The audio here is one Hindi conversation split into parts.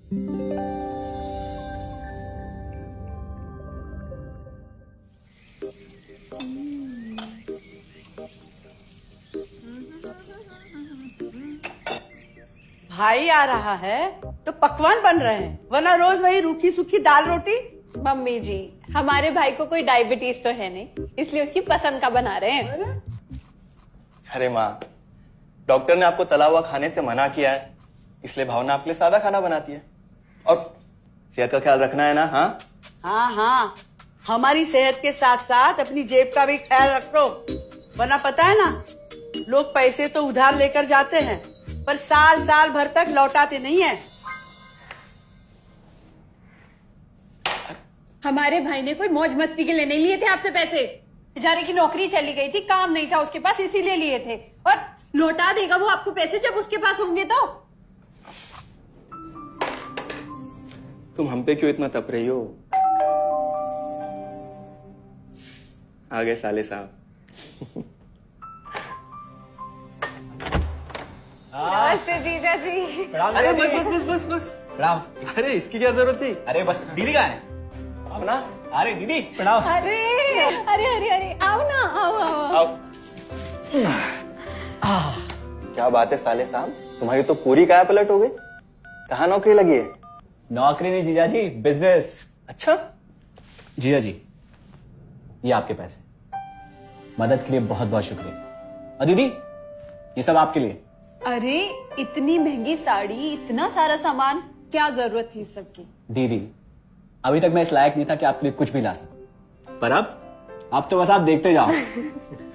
भाई आ रहा है तो पकवान बन रहे हैं, वरना रोज वही रूखी सूखी दाल रोटी। मम्मी जी, हमारे भाई को कोई डायबिटीज तो है नहीं, इसलिए उसकी पसंद का बना रहे हैं। अरे माँ, डॉक्टर ने आपको तला हुआ खाने से मना किया है, इसलिए भावना आपके लिए सादा खाना बनाती है। और सेहत का ख्याल रखना है ना? हाँ हाँ हाँ, हमारी सेहत के साथ साथ अपनी जेब का भी ख्याल रखो, वरना पता है ना, लोग पैसे तो उधार लेकर जाते हैं पर साल साल भर तक लौटाते नहीं है। हमारे भाई ने कोई मौज मस्ती के लिए नहीं लिए थे आपसे पैसे। बेचारे की नौकरी चली गई थी, काम नहीं था उसके पास, इसीलिए लिए थे। और लौटा देगा वो आपको पैसे जब उसके पास होंगे तो। तुम हम पे क्यों इतना तप रही हो? आ गए साले साहब। नमस्ते जीजा जी। अरे बस बस बस बस बस प्रणाम। अरे इसकी क्या जरूरत थी? अरे बस दीदी कहाँ है? अपना अरे दीदी प्रणाम। अरे अरे अरे अरे आओ ना, आओ आओ। आओ। क्या बात है साले साहब, तुम्हारी तो पूरी काया पलट हो गई। कहाँ नौकरी लगी है? नौकरी नहीं जीजा जी, बिजनेस। अच्छा जीजा जी, ये आपके पैसे, मदद के लिए बहुत बहुत शुक्रिया। और दीदी, ये सब आपके लिए। अरे इतनी महंगी साड़ी, इतना सारा सामान, क्या जरूरत थी सबकी? दीदी, अभी तक मैं इस लायक नहीं था कि आपके लिए कुछ भी ला सकूं, पर अब तो बस आप देखते जाओ।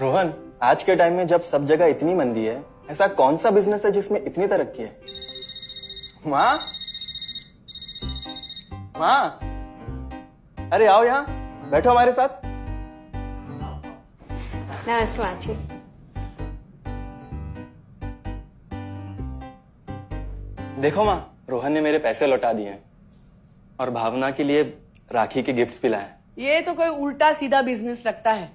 रोहन, आज के टाइम में जब सब जगह इतनी मंदी है, ऐसा कौन सा बिजनेस है जिसमें इतनी तरक्की है? माँ, माँ, अरे आओ यहाँ बैठो हमारे साथ। नमस्ते माँ जी। देखो माँ, रोहन ने मेरे पैसे लौटा दिए हैं और भावना के लिए राखी के गिफ्ट्स भी लाए। ये तो कोई उल्टा सीधा बिजनेस लगता है,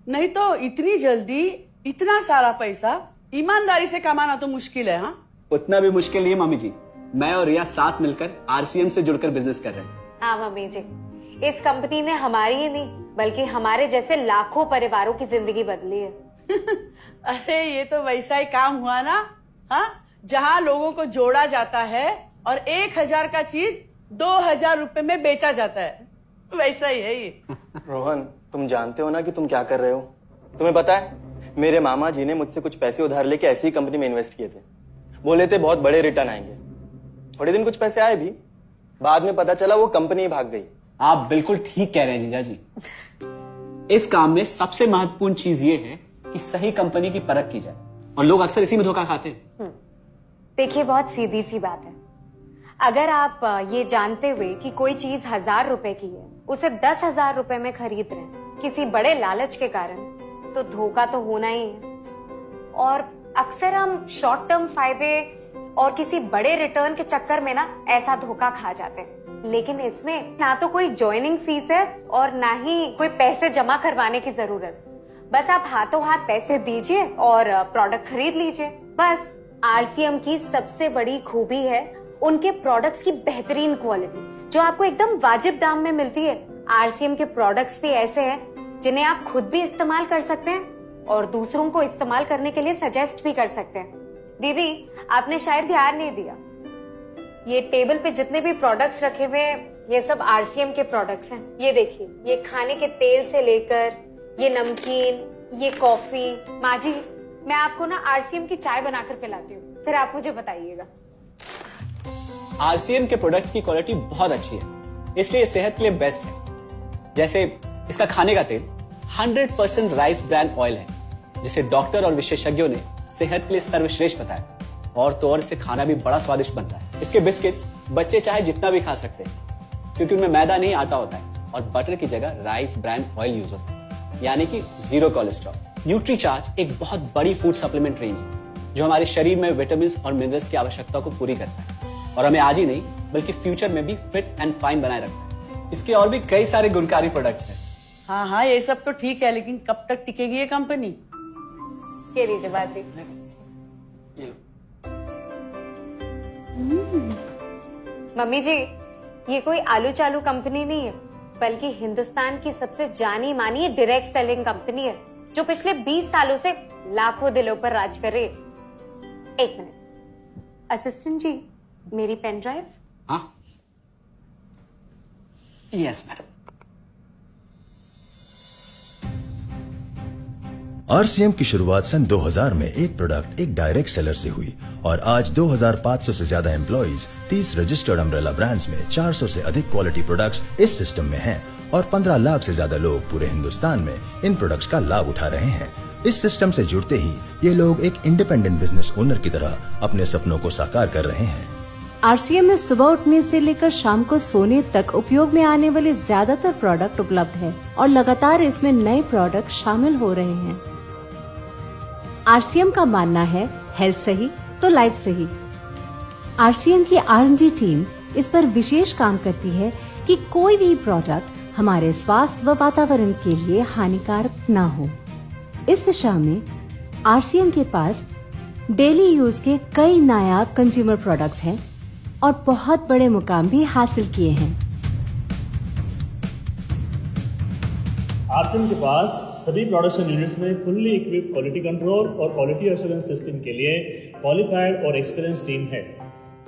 नहीं तो इतनी जल्दी इतना सारा पैसा ईमानदारी से कमाना तो मुश्किल है। हाँ, उतना भी मुश्किल नहीं है मम्मी जी, मैं और रिया साथ मिलकर आरसीएम से जुड़कर बिजनेस कर रहे हैं। हाँ मम्मी जी, इस कंपनी ने हमारी ही नहीं बल्कि हमारे जैसे लाखों परिवारों की जिंदगी बदली है। अरे ये तो वैसा ही काम हुआ ना, हाँ, जहाँ लोगों को जोड़ा जाता है और 1000 का चीज 2000 रुपए में बेचा जाता है, वैसा ही है ये। रोहन, तुम जानते हो ना कि तुम क्या कर रहे हो? तुम्हें पता है, मेरे मामा जी ने मुझसे कुछ पैसे उधार लेके ऐसी ही कंपनी में इन्वेस्ट किए थे। बोले थे बहुत बड़े रिटर्न आएंगे। थोड़े दिन कुछ पैसे आए भी, बाद में पता चला वो कंपनी ही भाग गई। आप बिल्कुल ठीक कह रहे हैं जीजा जी। इस काम में सबसे महत्वपूर्ण चीज ये है कि सही कंपनी की परख की जाए, और लोग अक्सर इसी में धोखा खाते हैं। देखिए, बहुत सीधी सी बात है। अगर आप ये जानते हुए कि कोई चीज 1000 रुपए की है, उसे 10,000 रुपए में खरीद रहे हैं किसी बड़े लालच के कारण, तो धोखा तो होना ही है। और अक्सर हम शॉर्ट टर्म फायदे और किसी बड़े रिटर्न के चक्कर में ना ऐसा धोखा खा जाते हैं। लेकिन इसमें ना तो कोई ज्वाइनिंग फीस है और ना ही कोई पैसे जमा करवाने की जरूरत। बस आप हाथों हाथ पैसे दीजिए और प्रोडक्ट खरीद लीजिए। बस आरसीएम की सबसे बड़ी खूबी है उनके प्रोडक्ट्स की बेहतरीन क्वालिटी, जो आपको एकदम वाजिब दाम में मिलती है। आरसीएम के प्रोडक्ट्स भी ऐसे हैं जिन्हें आप खुद भी इस्तेमाल कर सकते हैं और दूसरों को इस्तेमाल करने के लिए सजेस्ट भी कर सकते हैं। दीदी, आपने शायद ध्यान नहीं दिया, ये टेबल पे जितने भी प्रोडक्ट्स रखे हुए हैं, ये सब आरसीएम के प्रोडक्ट्स हैं। ये देखिए, ये खाने के तेल से लेकर ये नमकीन, ये कॉफी। माँ जी, मैं आपको ना आरसीएम की चाय बनाकर पिलाती हूँ, फिर आप मुझे बताइएगा। आरसीएम के प्रोडक्ट्स की क्वालिटी बहुत अच्छी है, इसलिए सेहत के लिए बेस्ट है। जैसे इसका खाने का तेल 100% राइस ब्रांड ऑयल है, जिसे डॉक्टर और विशेषज्ञों ने सेहत के लिए सर्वश्रेष्ठ बताया। और तो और इससे खाना भी बड़ा स्वादिष्ट बनता है। इसके बिस्किट्स बच्चे चाहे जितना भी खा सकते हैं, क्योंकि उनमें मैदा नहीं आटा होता है और बटर की जगह राइस ब्रांड ऑयल यूज होता है, यानी कि 0 कोलेस्ट्रॉल। न्यूट्रीचार्ज एक बहुत बड़ी फूड सप्लीमेंट रेंज है, जो हमारे शरीर में विटामिन और मिनरल्स की आवश्यकता को पूरी करता है और हमें आज ही नहीं बल्कि फ्यूचर में भी फिट एंड फाइन बनाए रखता है। इसके और भी कई सारे गुणकारी प्रोडक्ट्स हैं। हाँ हाँ, ये सब तो ठीक है, लेकिन कब तक टिकेगी ये कंपनी? ये लीजिए बाजी। ये लो। मम्मी जी, ये कोई आलू चालू कंपनी नहीं है, बल्कि हिंदुस्तान की सबसे जानी मानी डायरेक्ट सेलिंग कंपनी है, जो पिछले 20 सालों से लाखों दिलों पर राज कर रही है। एक मिनट, असिस्टेंट जी, मेरी पेन ड्राइव। हाँ, यस मैडम। आरसीएम की शुरुआत सन 2000 में एक प्रोडक्ट एक डायरेक्ट सेलर से हुई और आज 2500 से ज्यादा एम्प्लॉइज 30 रजिस्टर्ड अम्ब्रेला ब्रांड्स में 400 से अधिक क्वालिटी प्रोडक्ट्स इस सिस्टम में हैं और 15 लाख से ज्यादा लोग पूरे हिंदुस्तान में इन प्रोडक्ट्स का लाभ उठा रहे हैं। इस सिस्टम से जुड़ते ही ये लोग एक इंडिपेंडेंट बिजनेस ओनर की तरह अपने सपनों को साकार कर रहे हैं। आरसीएम में सुबह उठने से लेकर शाम को सोने तक उपयोग में आने वाले ज्यादातर प्रोडक्ट उपलब्ध है और लगातार इसमें नए प्रोडक्ट शामिल हो रहे हैं। आरसीएम का मानना है हेल्थ सही तो लाइफ सही। आरसीएम की R&D टीम इस पर विशेष काम करती है कि कोई भी प्रोडक्ट हमारे स्वास्थ्य व वातावरण के लिए हानिकारक ना हो। इस दिशा में आरसीएम के पास डेली यूज के कई नायाब कंज्यूमर प्रोडक्ट्स हैं और बहुत बड़े मुकाम भी हासिल किए हैं। आरसीएम के पास सभी प्रोडक्शन यूनिट्स में फुल्ली इक्विप्ड क्वालिटी कंट्रोल और क्वालिटी एश्योरेंस सिस्टम के लिए क्वालिफाइड और एक्सपीरियंस टीम है,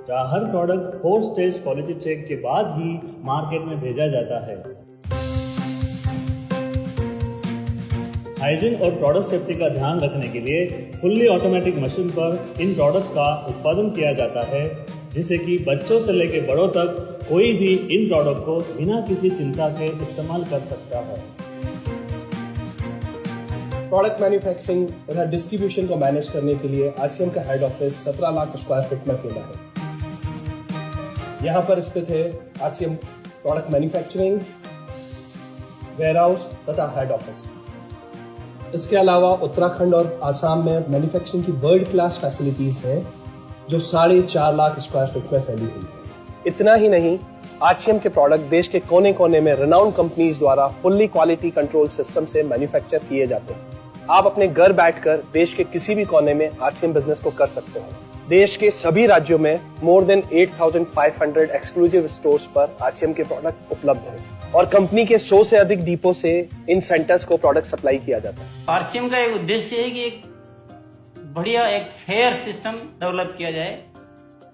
जहां हर प्रोडक्ट 4 स्टेज क्वालिटी चेक के बाद ही मार्केट में भेजा जाता है। हाइजीन और प्रोडक्ट सेफ्टी का ध्यान रखने के लिए फुल्ली ऑटोमेटिक मशीन पर इन प्रोडक्ट का उत्पादन किया जाता है, जिससे कि बच्चों से लेकर बड़ों तक कोई भी इन प्रोडक्ट को बिना किसी चिंता के इस्तेमाल कर सकता है। प्रोडक्ट मैन्युफैक्चरिंग तथा डिस्ट्रीब्यूशन को मैनेज करने के लिए आरसीएम का head office 17 lakh square feet में फैला है। यहाँ पर स्थित है आरसीएम प्रोडक्ट मैन्युफैक्चरिंग, वेयरहाउस तथा हेड ऑफिस। इसके अलावा उत्तराखंड और आसाम में मैन्युफैक्चरिंग की वर्ल्ड क्लास फैसिलिटीज हैं, जो 4.5 लाख स्क्वायर फीट में फैली हुई है। इतना ही नहीं, आरसीएम के प्रोडक्ट देश के कोने कोने में रिनाउंड कंपनीज द्वारा फुल्ली क्वालिटी कंट्रोल सिस्टम से मैन्युफैक्चर किए जाते हैं। आप अपने घर बैठकर देश के किसी भी कोने में आरसीएम बिजनेस को कर सकते हो। देश के सभी राज्यों में मोर देन 8,500 एक्सक्लूसिव स्टोर्स पर आरसीएम के प्रोडक्ट उपलब्ध हैं और कंपनी के 100 से अधिक डिपो से इन सेंटर्स को प्रोडक्ट सप्लाई किया जाता है। आरसीएम का एक उद्देश्य है कि एक बढ़िया एक फेयर सिस्टम डेवलप किया जाए,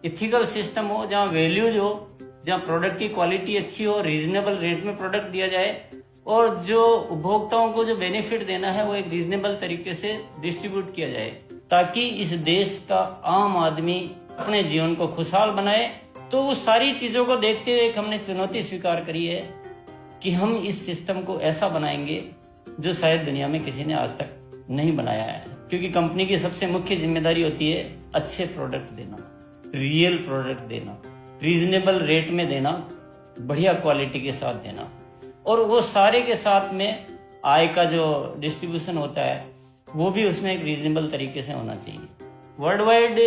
इथिकल सिस्टम हो, जहाँ वैल्यूज हो, जहाँ प्रोडक्ट की क्वालिटी अच्छी हो, रीजनेबल रेट में प्रोडक्ट दिया जाए और जो उपभोक्ताओं को जो बेनिफिट देना है वो एक रीजनेबल तरीके से डिस्ट्रीब्यूट किया जाए, ताकि इस देश का आम आदमी अपने जीवन को खुशहाल बनाए। तो उस सारी चीजों को देखते हुए हमने चुनौती स्वीकार करी है कि हम इस सिस्टम को ऐसा बनाएंगे जो शायद दुनिया में किसी ने आज तक नहीं बनाया है, क्योंकि कंपनी की सबसे मुख्य जिम्मेदारी होती है अच्छे प्रोडक्ट देना, रियल प्रोडक्ट देना, रीजनेबल रेट में देना, बढ़िया क्वालिटी के साथ देना, और वो सारे के साथ में आय का जो डिस्ट्रीब्यूशन होता है वो भी उसमें एक रीजनेबल तरीके से होना चाहिए। वर्ल्ड वाइड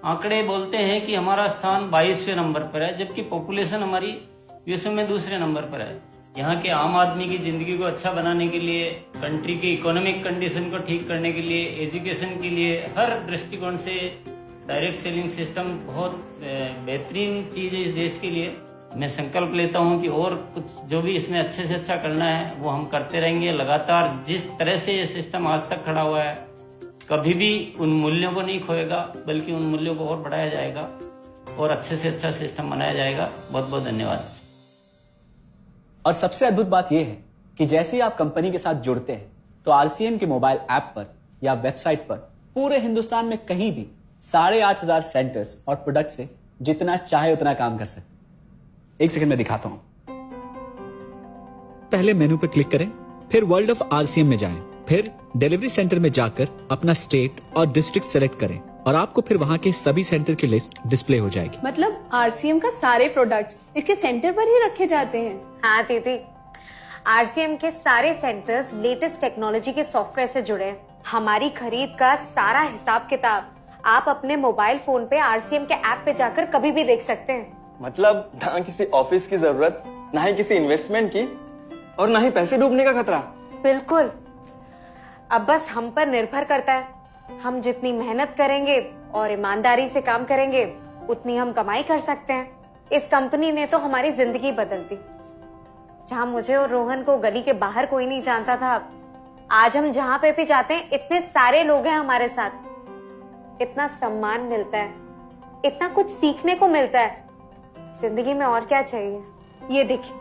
आंकड़े बोलते हैं कि हमारा स्थान 22वें नंबर पर है, जबकि पॉपुलेशन हमारी विश्व में दूसरे नंबर पर है। यहाँ के आम आदमी की जिंदगी को अच्छा बनाने के लिए, कंट्री की इकोनॉमिक कंडीशन को ठीक करने के लिए, एजुकेशन के लिए, हर दृष्टिकोण से डायरेक्ट सेलिंग सिस्टम बहुत बेहतरीन चीज है इस देश के लिए। मैं संकल्प लेता हूं कि और कुछ जो भी इसमें अच्छे से अच्छा करना है वो हम करते रहेंगे लगातार। जिस तरह से ये सिस्टम आज तक खड़ा हुआ है, कभी भी उन मूल्यों को नहीं खोएगा, बल्कि उन मूल्यों को और बढ़ाया जाएगा और अच्छे से अच्छा सिस्टम बनाया जाएगा। बहुत बहुत धन्यवाद। और सबसे अद्भुत बात यह है कि जैसे ही आप कंपनी के साथ जुड़ते हैं तो आरसीएम के मोबाइल ऐप पर या वेबसाइट पर पूरे हिंदुस्तान में कहीं भी 8,500 सेंटर्स और प्रोडक्ट से जितना चाहे उतना काम कर सकते। एक सेकंड में दिखाता हूं। पहले मेनू पर क्लिक करें, फिर वर्ल्ड ऑफ आरसीएम में जाएं, फिर डिलीवरी सेंटर में जाकर अपना स्टेट और डिस्ट्रिक्ट सेलेक्ट करें और आपको फिर वहां के सभी सेंटर की लिस्ट डिस्प्ले हो जाएगी। मतलब आरसीएम का सारे प्रोडक्ट्स इसके सेंटर पर ही रखे जाते हैं? हाँ दीदी, आरसीएम के सारे सेंटर्स लेटेस्ट टेक्नोलॉजी के सॉफ्टवेयर से जुड़े हैं। हमारी खरीद का सारा हिसाब किताब आप अपने मोबाइल फोन पे आरसीएम के ऐप पे जाकर कभी भी देख सकते हैं। मतलब ना किसी ऑफिस की जरूरत, ना ही किसी इन्वेस्टमेंट की, और ना ही पैसे डूबने का खतरा। बिल्कुल। अब बस हम पर निर्भर करता है, हम जितनी मेहनत करेंगे और ईमानदारी से काम करेंगे उतनी हम कमाई कर सकते हैं। इस कंपनी ने तो हमारी जिंदगी बदल दी। जहां मुझे और रोहन को गली के बाहर कोई नहीं जानता था, आज हम जहां पे भी जाते हैं इतने सारे लोग हैं हमारे साथ। इतना सम्मान मिलता है, इतना कुछ सीखने को मिलता है। जिंदगी में और क्या चाहिए। ये देखिए,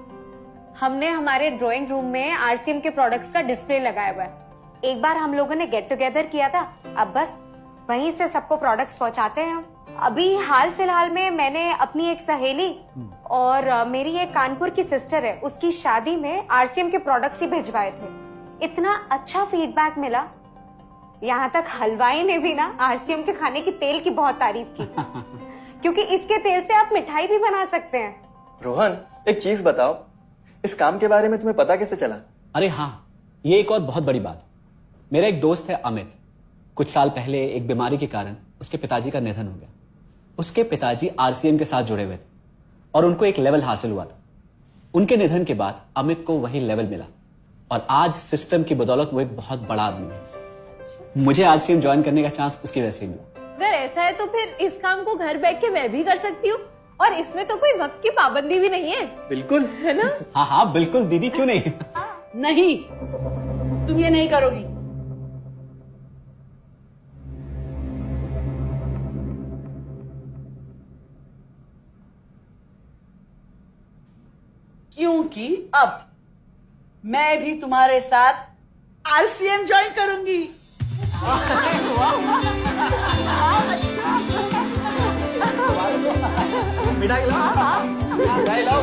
हमने हमारे ड्राइंग रूम में आरसीएम के प्रोडक्ट्स का डिस्प्ले लगाया हुआ है। एक बार हम लोगों ने गेट टुगेदर किया था, अब बस वहीं से सबको प्रोडक्ट्स पहुंचाते हैं हम। अभी हाल फिलहाल में मैंने अपनी एक सहेली और मेरी एक कानपुर की सिस्टर है, उसकी शादी में आरसीएम के प्रोडक्ट्स ही भिजवाए थे। इतना अच्छा फीडबैक मिला, यहाँ तक हलवाई ने भी ना आरसीएम के खाने की तेल की बहुत तारीफ की क्योंकि इसके तेल से आप मिठाई भी बना सकते हैं। रोहन, एक चीज बताओ, इस काम के बारे में तुम्हें पता कैसे चला? अरे हाँ, ये एक और बहुत बड़ी बात। मेरा एक दोस्त है अमित, कुछ साल पहले एक बीमारी के कारण उसके पिताजी का निधन हो गया। उसके पिताजी आरसीएम के साथ जुड़े हुए थे और उनको एक लेवल हासिल हुआ था। उनके निधन के बाद अमित को वही लेवल मिला और आज सिस्टम की बदौलत वो एक बहुत बड़ा आदमी है। मुझे आरसीएम ज्वाइन करने का चांस उसकी वजह से मिला। अगर ऐसा है तो फिर इस काम को घर बैठ के मैं भी कर सकती हूँ और इसमें तो कोई वक्त की पाबंदी भी नहीं है। बिल्कुल, है ना? हाँ हाँ बिल्कुल दीदी, क्यों नहीं। नहीं, तुम ये नहीं करोगी। क्योंकि अब मैं भी तुम्हारे साथ आरसीएम ज्वाइन करूंगी। मिठाई लाओ, मिठाई लाओ।